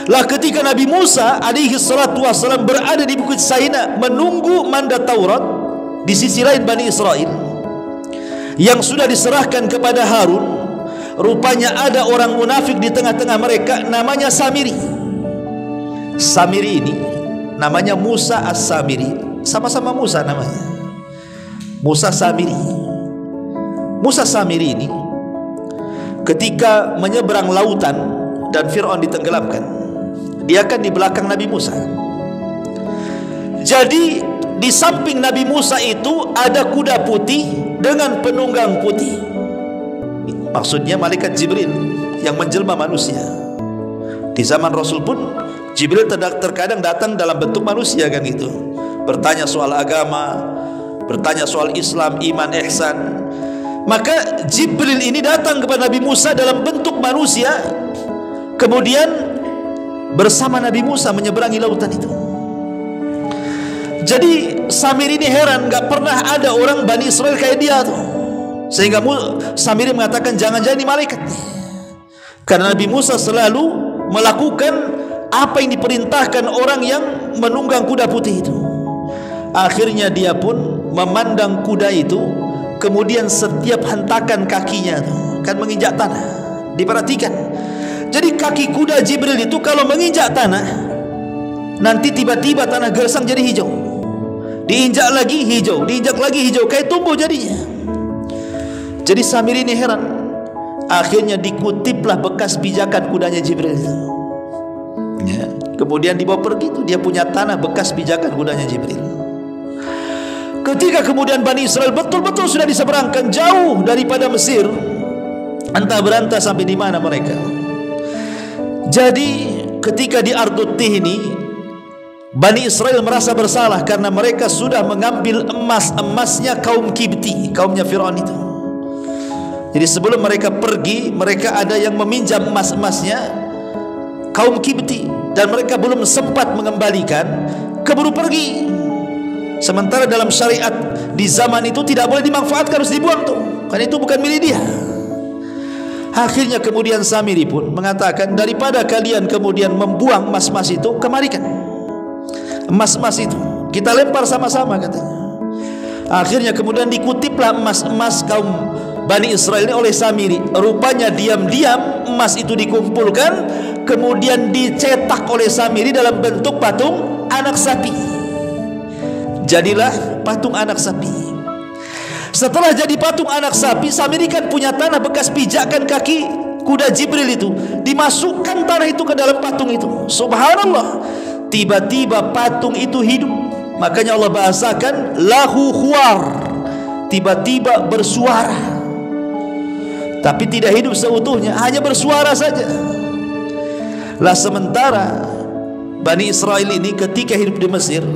Lah ketika Nabi Musa alaihi salatu wasallam berada di Bukit Saina menunggu mandat Taurat, di sisi lain Bani Israel yang sudah diserahkan kepada Harun, rupanya ada orang munafik di tengah-tengah mereka, namanya Samiri. Samiri ini namanya Musa As-Samiri, sama-sama Musa namanya, Musa Samiri. Musa Samiri ini ketika menyeberang lautan dan Fir'aun ditenggelamkan, dia kan di belakang Nabi Musa. Jadi di samping Nabi Musa itu ada kuda putih dengan penunggang putih. Maksudnya malaikat Jibril yang menjelma manusia. Di zaman Rasul pun Jibril terkadang datang dalam bentuk manusia kan gitu, bertanya soal agama, bertanya soal Islam, iman, ihsan. Maka Jibril ini datang kepada Nabi Musa dalam bentuk manusia, kemudian bersama Nabi Musa menyeberangi lautan itu. Jadi Samiri ini heran, gak pernah ada orang Bani Israel kayak dia tuh. Sehingga Samiri mengatakan jangan-jangan ini malaikat. Karena Nabi Musa selalu melakukan apa yang diperintahkan orang yang menunggang kuda putih itu. Akhirnya dia pun memandang kuda itu, kemudian setiap hentakan kakinya tuh kan menginjak tanah, diperhatikan. Jadi kaki kuda Jibril itu kalau menginjak tanah, nanti tiba-tiba tanah gersang jadi hijau, diinjak lagi hijau, diinjak lagi hijau, kayak tumbuh jadinya. Jadi Samiri ini heran. Akhirnya dikutiplah bekas pijakan kudanya Jibril itu, ya. Kemudian dibawa pergi itu, dia punya tanah bekas pijakan kudanya Jibril. Ketika kemudian Bani Israel betul-betul sudah diseberangkan jauh daripada Mesir, entah berantah sampai di mana mereka. Jadi ketika di Ardutih ini, Bani Israel merasa bersalah karena mereka sudah mengambil emasnya kaum Kibti, kaumnya Fir'aun itu. Jadi sebelum mereka pergi, mereka ada yang meminjam emasnya kaum Kibti, dan mereka belum sempat mengembalikan, keburu pergi. Sementara dalam syariat di zaman itu tidak boleh dimanfaatkan, harus dibuang tuh, karena itu bukan milik dia. Akhirnya kemudian Samiri pun mengatakan, daripada kalian kemudian membuang emas-emas itu, kemarikan emas-emas itu, kita lempar sama-sama katanya. Akhirnya kemudian dikutiplah emas-emas kaum Bani Israel ini oleh Samiri. Rupanya diam-diam emas itu dikumpulkan, kemudian dicetak oleh Samiri dalam bentuk patung anak sapi. Jadilah patung anak sapi. Setelah jadi patung anak sapi, Samiri kan punya tanah bekas pijakan kaki kuda Jibril itu, dimasukkan tanah itu ke dalam patung itu. Subhanallah, tiba-tiba patung itu hidup. Makanya Allah bahasakan lahu khuar, tiba-tiba bersuara. Tapi tidak hidup seutuhnya, hanya bersuara saja. Lah sementara Bani Israel ini ketika hidup di Mesir,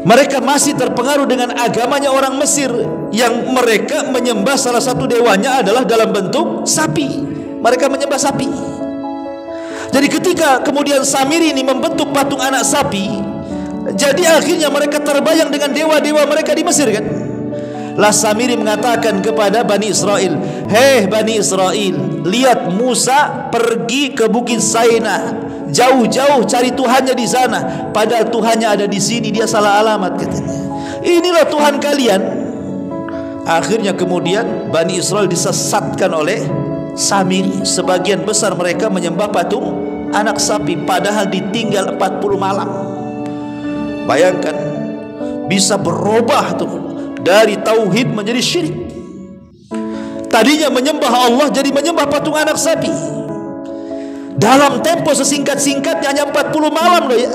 mereka masih terpengaruh dengan agamanya orang Mesir, yang mereka menyembah salah satu dewanya adalah dalam bentuk sapi. Mereka menyembah sapi. Jadi ketika kemudian Samiri ini membentuk patung anak sapi, jadi akhirnya mereka terbayang dengan dewa-dewa mereka di Mesir kan. Lah Samiri mengatakan kepada Bani Israel, hei Bani Israel, lihat Musa pergi ke Bukit Sainah, jauh-jauh cari Tuhannya di sana, padahal Tuhannya ada di sini, dia salah alamat katanya. Inilah Tuhan kalian. Akhirnya kemudian Bani Israel disesatkan oleh Samiri. Sebagian besar mereka menyembah patung anak sapi, padahal ditinggal 40 malam. Bayangkan, bisa berubah tuh dari tauhid menjadi syirik. Tadinya menyembah Allah jadi menyembah patung anak sapi. Dalam tempo sesingkat-singkatnya, hanya 40 malam loh ya,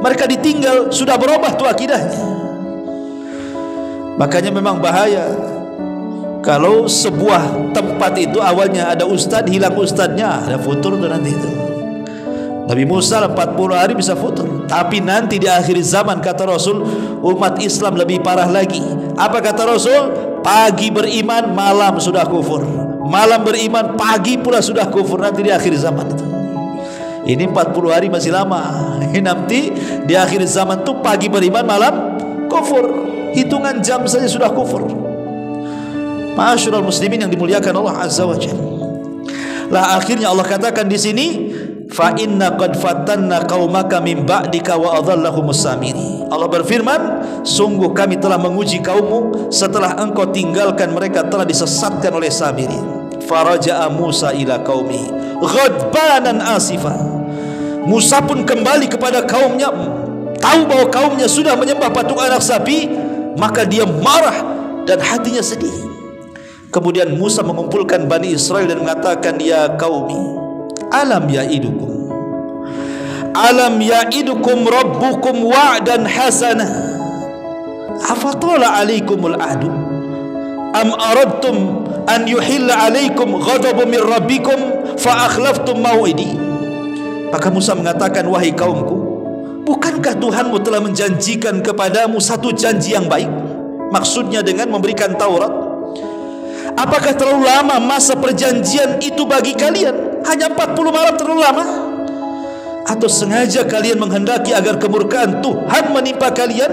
mereka ditinggal, sudah berubah tuh akidahnya. Makanya memang bahaya kalau sebuah tempat itu awalnya ada ustadz, hilang ustadznya, ada futur tuh nanti itu. Nabi Musa 40 hari bisa futur. Tapi nanti di akhir zaman, kata Rasul, umat Islam lebih parah lagi. Apa kata Rasul? Pagi beriman, malam sudah kufur. Malam beriman, pagi pula sudah kufur. Nanti di akhir zaman itu. Ini 40 hari masih lama. Nanti di akhir zaman itu pagi beriman, malam kufur. Hitungan jam saja sudah kufur. Ma'asyiral muslimin yang dimuliakan Allah Azza wa Jalla. Lah akhirnya Allah katakan di sini, fa inna qad fatanna qaumaka min ba'dika wa adhallahumus samiri. Allah berfirman, sungguh kami telah menguji kaummu setelah engkau tinggalkan mereka telah disesatkan oleh Samiri. Faraja'a Musa ila qaumi ghadbanan asifa. Musa pun kembali kepada kaumnya, tahu bahwa kaumnya sudah menyembah patung anak sapi, maka dia marah dan hatinya sedih. Kemudian Musa mengumpulkan Bani Israel dan mengatakan, ya qaumi, alam ya'idukum rabbukum wa'dan hasana afatala alaikumul ahdu am aradtum an yuhilla alaikum ghadabun min rabbikum fa akhlaftum mau'idi. Maka Musa mengatakan, wahai kaumku, bukankah Tuhanmu telah menjanjikan kepadamu satu janji yang baik? Maksudnya dengan memberikan Taurat. Apakah terlalu lama masa perjanjian itu bagi kalian? Hanya 40 malam terlalu lama? Atau sengaja kalian menghendaki agar kemurkaan Tuhan menimpa kalian?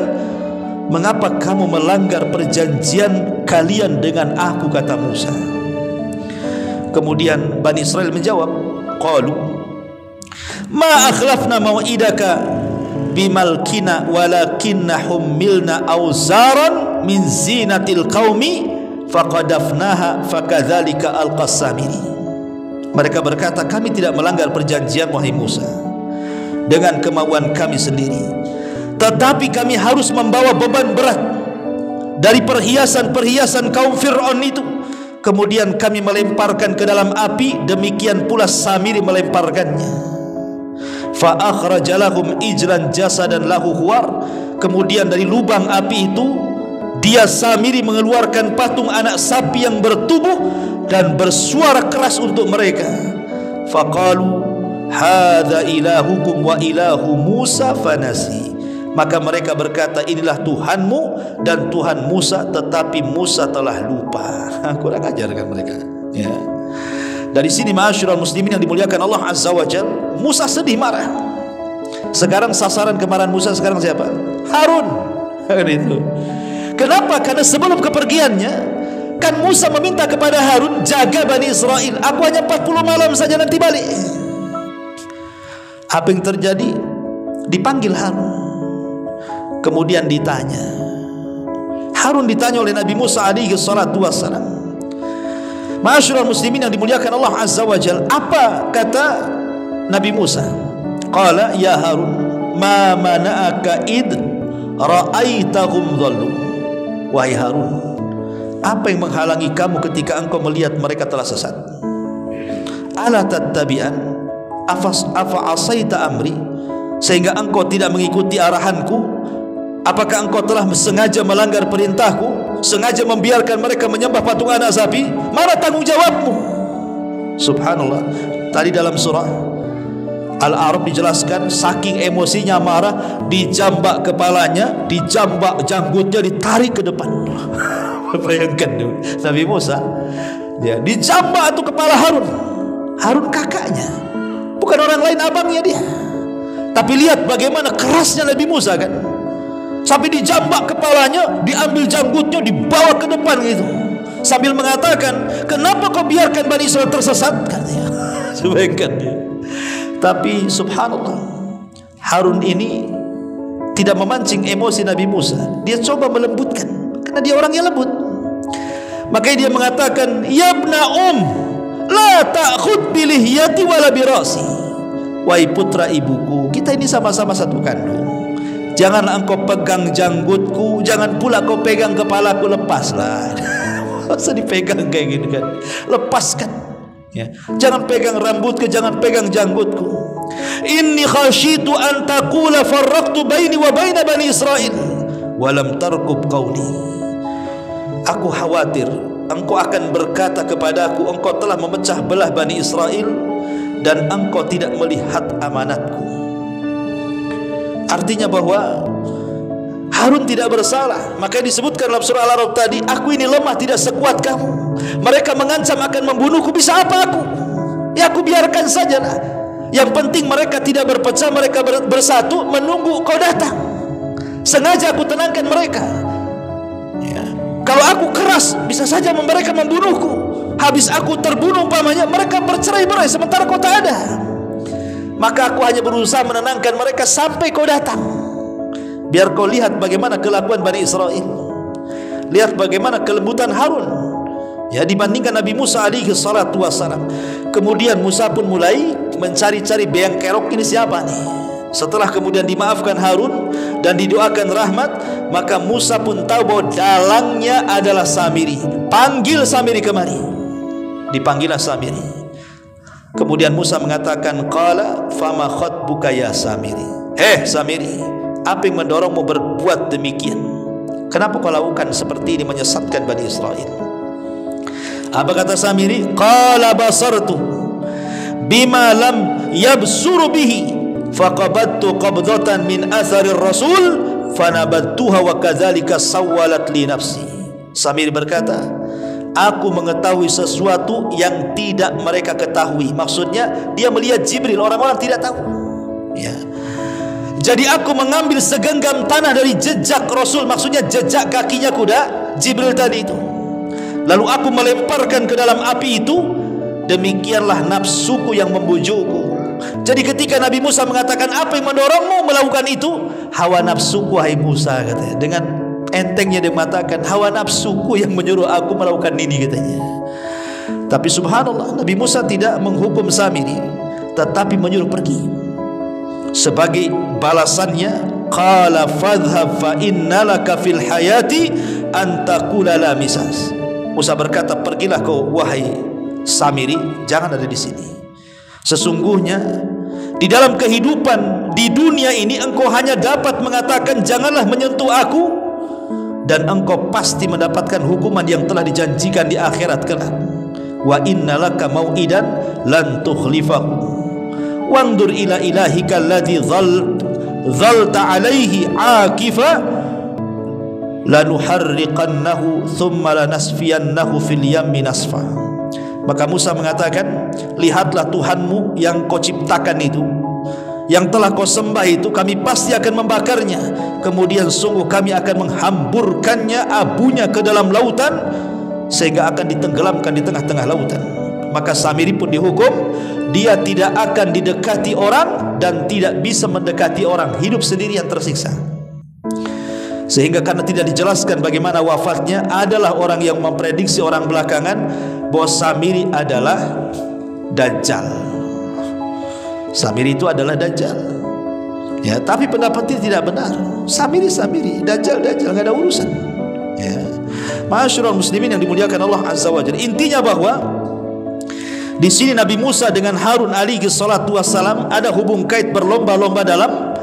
Mengapa kamu melanggar perjanjian kalian dengan aku, kata Musa. Kemudian Bani Israel menjawab, qalu ma akhlafna mau'idaka bimalkina walakinna hummilna awzaran min zinatil qaumi faqadafnaha fakadzalika alqasamiri. Mereka berkata, kami tidak melanggar perjanjian wahai Musa dengan kemauan kami sendiri, tetapi kami harus membawa beban berat dari perhiasan-perhiasan kaum Fir'aun itu. Kemudian kami melemparkan ke dalam api, demikian pula Samiri melemparkannya. Fa akhraja lahum ijlan jasadan lahu huwar. Kemudian dari lubang api itu dia Samiri mengeluarkan patung anak sapi yang bertubuh dan bersuara keras untuk mereka. Faqalu hadza ilahukum wa ilahu Musa fanasi. Maka mereka berkata, inilah Tuhanmu dan Tuhan Musa, tetapi Musa telah lupa. Kurang ajar kan mereka, ya. Dari sini ma'asyiral muslimin yang dimuliakan Allah Azza wa Jalla, Musa sedih marah. Sekarang sasaran kemarahan Musa sekarang siapa? Harun. Kan itu. Kenapa? Karena sebelum kepergiannya kan Musa meminta kepada Harun, jaga Bani Israel, aku hanya 40 malam saja nanti balik. Apa yang terjadi? Dipanggil Harun, kemudian ditanya. Harun ditanya oleh Nabi Musa alaihi salatu wassalam. Ma'asyiral muslimin yang dimuliakan Allah Azza wa Jalla, apa kata Nabi Musa? Qala ya Harun, ma mana'aka id ra'aitahum dhallu. Wahai Harun, apa yang menghalangi kamu ketika engkau melihat mereka telah sesat? Ala tattabi'an afa asaita amri, sehingga engkau tidak mengikuti arahanku? Apakah engkau telah sengaja melanggar perintahku, sengaja membiarkan mereka menyembah patung anak sapi? Mana tanggung jawabmu? Subhanallah. Tadi dalam surah Al-A'raf dijelaskan, saking emosinya marah, dijambak kepalanya, dijambak janggutnya, ditarik ke depan. Bayangkan Nabi Musa, ya, dijambak itu kepala Harun. Harun kakaknya, bukan orang lain, abangnya dia. Tapi lihat bagaimana kerasnya Nabi Musa kan, sampai dijambak kepalanya, diambil janggutnya, dibawa ke depan gitu, sambil mengatakan, kenapa kau biarkan Bani Israel tersesat, katanya. Bayangkan dia. Tapi subhanallah, Harun ini tidak memancing emosi Nabi Musa. Dia coba melembutkan, karena dia orang yang lembut. Makanya dia mengatakan, ya ibna la ta'khud bilihyati wala birasi. Wahai putra ibuku, kita ini sama-sama satu kandung. Jangan engkau pegang janggutku, jangan pula kau pegang kepalaku, lepaslah. Masa dipegang kayak gini kan? Lepaskan. Ya. Jangan pegang rambutku, jangan pegang janggutku. Inni khasyitu an taqula farraqtu baini wa baina Bani Israel wa lam tarqub qawli. Aku khawatir engkau akan berkata kepadaku, engkau telah memecah belah Bani Israel dan engkau tidak melihat amanatku. Artinya bahwa Harun tidak bersalah. Maka disebutkan dalam surah Al-A'raf tadi, aku ini lemah tidak sekuat kamu. Mereka mengancam akan membunuhku, bisa apa aku? Ya aku biarkan sajalah. Yang penting mereka tidak berpecah, mereka bersatu menunggu kau datang. Sengaja aku tenangkan mereka, ya. Kalau aku keras, bisa saja mereka membunuhku. Habis aku terbunuh umpamanya, mereka bercerai-berai sementara kau tak ada. maka aku hanya berusaha menenangkan mereka sampai kau datang. Biar kau lihat bagaimana kelakuan Bani Israel, lihat bagaimana kelembutan Harun ya dibandingkan Nabi Musa alaihi salatu wassalam. Kemudian Musa pun mulai mencari-cari beang kerok, ini siapa nih? Setelah kemudian dimaafkan Harun dan didoakan rahmat, maka Musa pun tahu bahwa dalangnya adalah Samiri. Panggil Samiri kemari. Dipanggillah Samiri. Kemudian Musa mengatakan, qala fama khatbuka ya Samiri. Samiri, apa yang mendorongmu berbuat demikian? Kenapa kau lakukan seperti ini, menyesatkan Bani Israel? Apa kata Samiri? Qala basartu bima lam yabsuru bihi faqabattu qabdatan min atharir rasul fanabattuha wa kadzalika sawwalat li nafsi. Samiri berkata, aku mengetahui sesuatu yang tidak mereka ketahui. Maksudnya dia melihat Jibril, orang-orang tidak tahu ya. Jadi aku mengambil segenggam tanah dari jejak Rasul, maksudnya jejak kakinya kuda Jibril tadi itu, lalu aku melemparkan ke dalam api itu. Demikianlah nafsuku yang membujukku. Jadi ketika Nabi Musa mengatakan, apa yang mendorongmu melakukan itu? Hawa nafsuku, hai Musa, katanya. Dengan entengnya dia mengatakan, hawa nafsuku yang menyuruh aku melakukan ini, katanya. Tapi subhanallah, Nabi Musa tidak menghukum Samiri, tetapi menyuruh pergi. Sebagai balasannya, qala fadhhab fa innalaka fil hayati an taqula la misas. Musa berkata, pergilah kau wahai Samiri, jangan ada di sini. Sesungguhnya di dalam kehidupan di dunia ini engkau hanya dapat mengatakan janganlah menyentuh aku, dan engkau pasti mendapatkan hukuman yang telah dijanjikan di akhirat kelak. Wa innalaka mau'idan lan tukhlifahu wandur ila ilahika alladhi dhalta alaihi akifa lanuharriqannahu thumma lanasfiyannahu fil yammi nasfa. Maka Musa mengatakan, lihatlah Tuhanmu yang kau ciptakan itu, yang telah kau sembah itu, kami pasti akan membakarnya. Kemudian sungguh kami akan menghamburkannya, abunya ke dalam lautan, sehingga akan ditenggelamkan di tengah-tengah lautan. Maka Samiri pun dihukum, dia tidak akan didekati orang dan tidak bisa mendekati orang, hidup sendirian tersiksa. Sehingga karena tidak dijelaskan bagaimana wafatnya, adalah orang yang memprediksi orang belakangan bahwa Samiri adalah Dajjal. Samiri itu adalah Dajjal ya, tapi pendapat ini tidak benar. Samiri, Dajjal, nggak ada urusan ya. Ma'asyiral muslimin yang dimuliakan Allah Azza wa Jalla, intinya bahwa di sini Nabi Musa dengan Harun alaihi salatu wassalam ada hubung kait berlomba-lomba dalam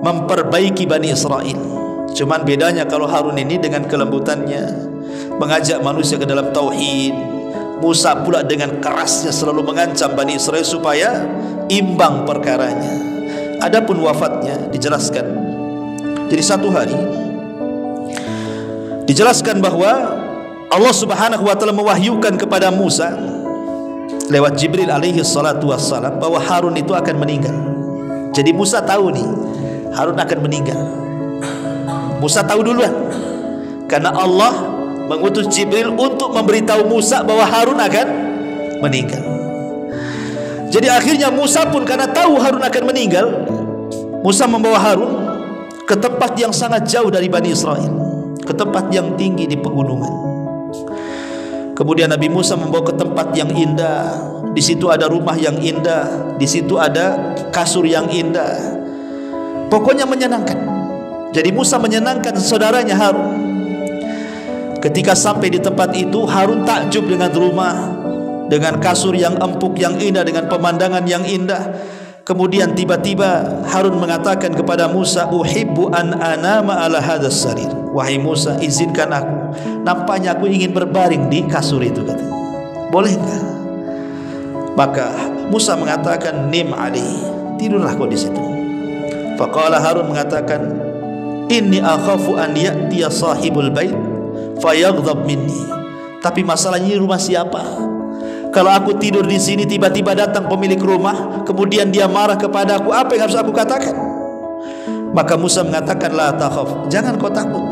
memperbaiki Bani Israel. Cuman bedanya kalau Harun ini dengan kelembutannya mengajak manusia ke dalam tauhid, Musa pula dengan kerasnya selalu mengancam Bani Israel supaya imbang perkaranya. Adapun wafatnya dijelaskan. Jadi satu hari dijelaskan bahwa Allah Subhanahu wa taala mewahyukan kepada Musa lewat Jibril alaihi salatu wassalam bahwa Harun itu akan meninggal. Jadi Musa tahu nih Harun akan meninggal. Musa tahu duluan karena Allah mengutus Jibril untuk memberitahu Musa bahwa Harun akan meninggal. Jadi akhirnya Musa pun karena tahu Harun akan meninggal, Musa membawa Harun ke tempat yang sangat jauh dari Bani Israel, ke tempat yang tinggi di pegunungan. Kemudian Nabi Musa membawa ke tempat yang indah. Di situ ada rumah yang indah, di situ ada kasur yang indah. Pokoknya menyenangkan. Jadi Musa menyenangkan saudaranya Harun. Ketika sampai di tempat itu, Harun takjub dengan rumah, dengan kasur yang empuk yang indah, dengan pemandangan yang indah. Kemudian tiba-tiba Harun mengatakan kepada Musa, uhibbu an anama ala hadzal sarir. Wahai Musa, izinkan aku, nampaknya aku ingin berbaring di kasur itu, kata. Boleh enggak? Maka Musa mengatakan, nim ali, tidurlah kau di situ. Faqala Harun mengatakan, inni akhafu an ya'tiya sahibul bait fayaghdab minni. Tapi masalahnya ini rumah siapa? Kalau aku tidur di sini tiba-tiba datang pemilik rumah, kemudian dia marah kepada aku, apa yang harus aku katakan? Maka Musa mengatakan, la takhaf, jangan kau takut,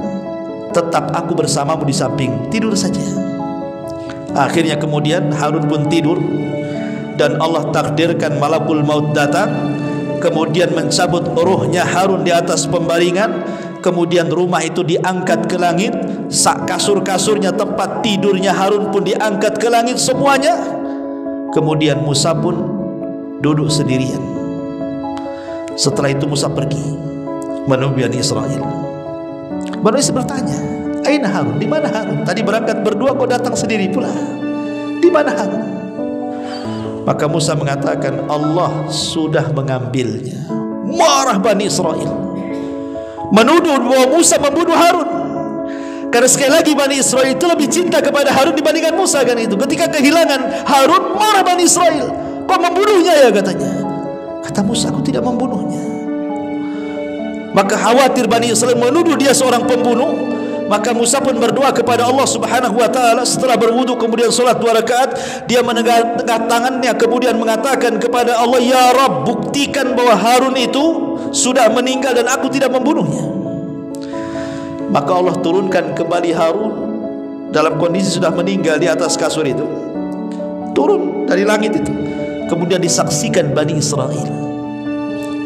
tetap aku bersamamu di samping, tidur saja. Akhirnya kemudian Harun pun tidur dan Allah takdirkan malakul maut datang kemudian mencabut rohnya Harun di atas pembaringan, kemudian rumah itu diangkat ke langit, kasur-kasurnya, tempat tidurnya Harun pun diangkat ke langit semuanya. Kemudian Musa pun duduk sendirian. Setelah itu Musa pergi menuju Bani Israel. Bani Israel bertanya, "Aina Harun? Di mana Harun? Tadi berangkat berdua, kok datang sendiri pula? Di mana Harun?" Maka Musa mengatakan, Allah sudah mengambilnya. Marah Bani Israel, menuduh bahwa Musa membunuh Harun. Karena sekali lagi Bani Israel itu lebih cinta kepada Harun dibandingkan Musa, kan itu. Ketika kehilangan Harun, marah Bani Israel. Kok membunuhnya ya, katanya. Kata Musa, aku tidak membunuhnya. Maka khawatir Bani Israel menuduh dia seorang pembunuh. Maka Musa pun berdoa kepada Allah Subhanahu wa taala. Setelah berwudu kemudian salat 2 rakaat, dia menegak tangannya kemudian mengatakan kepada Allah, "Ya Rabb, buktikan bahwa Harun itu sudah meninggal dan aku tidak membunuhnya." Maka Allah turunkan kembali Harun dalam kondisi sudah meninggal di atas kasur itu. Turun dari langit itu. Kemudian disaksikan Bani Israel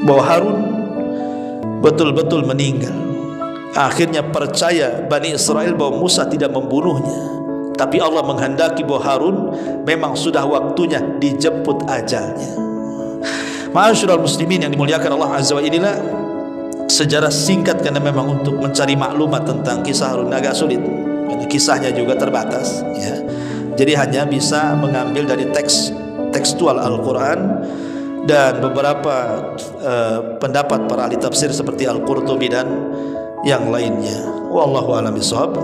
bahwa Harun betul-betul meninggal. Akhirnya percaya Bani Israel bahwa Musa tidak membunuhnya, tapi Allah menghendaki bahwa Harun memang sudah waktunya dijemput ajalnya. Ma'asyiral muslimin yang dimuliakan Allah Azza wa Jalla, sejarah singkat karena memang untuk mencari maklumat tentang kisah Harun agak sulit karena kisahnya juga terbatas, ya. Jadi hanya bisa mengambil dari tekstual Al-Quran dan beberapa pendapat para ahli tafsir seperti Al-Qurtubi dan yang lainnya. Wallahu a'lam bishawab.